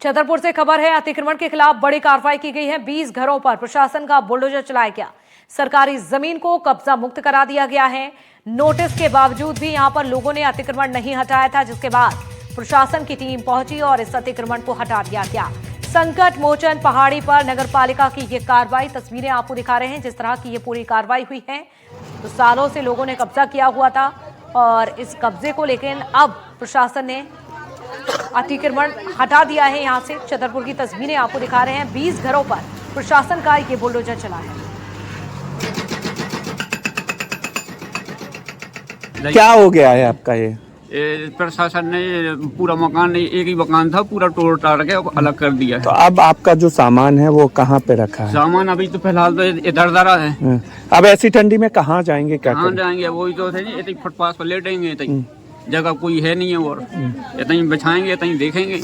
छतरपुर से खबर है, अतिक्रमण के खिलाफ बड़ी कार्रवाई की गई है। 20 घरों पर प्रशासन का बुलडोजर चलाया गया। सरकारी जमीन को कब्जा मुक्त करा दिया गया है। नोटिस के बावजूद भी यहां पर लोगों ने अतिक्रमण नहीं हटाया था, जिसके बाद प्रशासन की टीम पहुंची और इस अतिक्रमण को हटा दिया गया। संकट मोचन पहाड़ी पर नगर पालिका की ये कार्रवाई, तस्वीरें आपको दिखा रहे हैं जिस तरह की ये पूरी कार्रवाई हुई है। तो सालों से लोगों ने कब्जा किया हुआ था और इस कब्जे को लेकर अब प्रशासन ने अतिक्रमण हटा दिया है। यहां से छतरपुर की तस्वीरें आपको दिखा रहे हैं। 20 घरों पर प्रशासन का ये बुलडोजर चला है। क्या हो गया है आपका? ये प्रशासन ने पूरा मकान नहीं, एक ही मकान था, पूरा तोड़ ताड़ के अलग कर दिया है। तो अब आपका जो सामान है वो कहाँ पे रखा है? सामान अभी तो फिलहाल तो इधर उधर है। अब ऐसी ठंडी में कहाँ जाएंगे, क्या कहाँ जाएंगे? वही तो थे, इतनी फुटपाथ पर लेटेंगे, इतनी जगह कोई है नहीं है और इतनी बिछाएंगे, इतनी देखेंगे।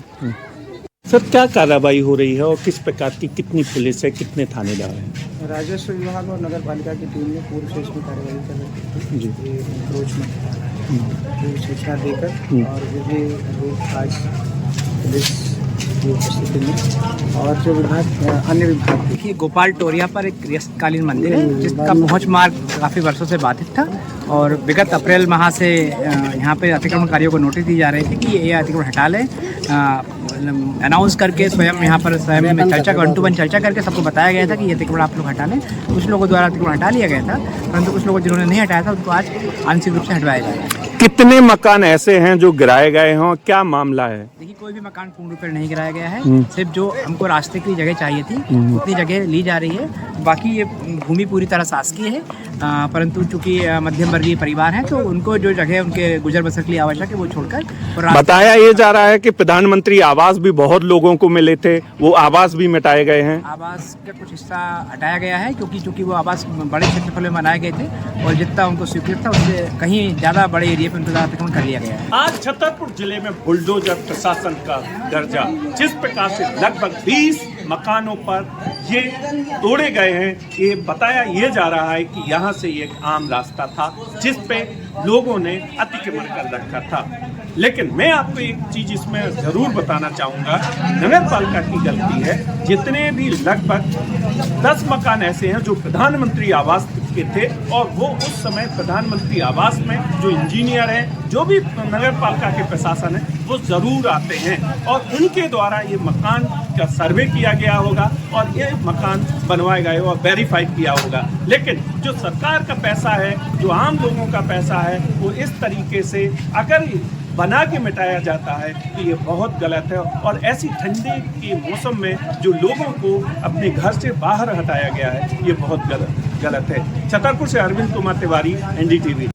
सर, क्या कार्रवाई हो रही है और किस प्रकार की, कितनी पुलिस है, कितने थानेदार हैं? राजस्व विभाग और नगर पालिका की टीम ने पूर्व से इसमें कार्रवाई कर रही थी। ये एंक्रोचमेंट सूचना देकर और मुझे लोग आज पुलिस की उपस्थिति में और जो विभाग अन्य विभाग देखिए, गोपाल टोरिया पर एक गृहस्थकालीन मंदिर है जिसका पहुंच मार्ग काफ़ी वर्षों से बाधित था और विगत अप्रैल माह से यहाँ पे अतिक्रमणकारियों को नोटिस दी जा रही थी कि ये अतिक्रमण हटा लें। अनाउंस करके स्वयं यहाँ पर स्वयं में चर्चा, 1 to 1 चर्चा करके सबको बताया गया था कि ये अतिक्रमण आप लोग हटा लें। कुछ लोगों द्वारा अतिक्रमण हटा लिया गया था, परंतु कुछ लोगों जिन्होंने नहीं हटाया था उनको आज आंशिक रूप से हटवाया जा रहा है। कितने मकान ऐसे हैं जो गिराए गए हों, क्या मामला है? देखिए, कोई भी मकान पूर्ण रूप से नहीं गिराया गया है। सिर्फ जो हमको रास्ते की जगह चाहिए थी उतनी जगह ली जा रही है। बाकी ये भूमि पूरी तरह शासकीय है, परंतु चूंकि मध्यम वर्गीय परिवार हैं तो उनको जो जगह उनके गुजर बसर के लिए आवश्यक है वो छोड़कर। बताया ये जा रहा है कि प्रधानमंत्री आवास भी बहुत लोगों को मिले थे, वो आवास भी मिटाए गए हैं। आवास का कुछ हिस्सा हटाया गया है क्योंकि चूंकि वो आवास बड़े क्षेत्रफल में बनाए गए थे और जितना उनको स्वीकृत था उससे कहीं ज़्यादा बड़े एरिया पर उनका अतिक्रमण कर लिया गया है। आज छतरपुर जिले में बुलडोजर प्रशासन का दर्जा, जिस प्रकार से लगभग 20 मकानों पर ये तोड़े गए हैं, ये बताया ये जा रहा है कि यहाँ से एक आम रास्ता था जिस पे लोगों ने अतिक्रमण कर रखा था। लेकिन मैं आपको एक चीज इसमें जरूर बताना चाहूँगा, नगर पालिका की गलती है। जितने भी लगभग 10 मकान ऐसे हैं जो प्रधानमंत्री आवास के थे और वो उस समय प्रधानमंत्री आवास में जो इंजीनियर हैं, जो भी नगर पालिका के प्रशासन है, वो ज़रूर आते हैं और उनके द्वारा ये मकान का सर्वे किया गया होगा और ये मकान बनवाए गए और वेरीफाई किया होगा। लेकिन जो सरकार का पैसा है, जो आम लोगों का पैसा है, वो इस तरीके से अगर बना के मिटाया जाता है तो ये बहुत गलत है। और ऐसी ठंडी के मौसम में जो लोगों को अपने घर से बाहर हटाया गया है, ये बहुत गलत है। छतरपुर से अरविंद कुमार तिवारी, NDTV।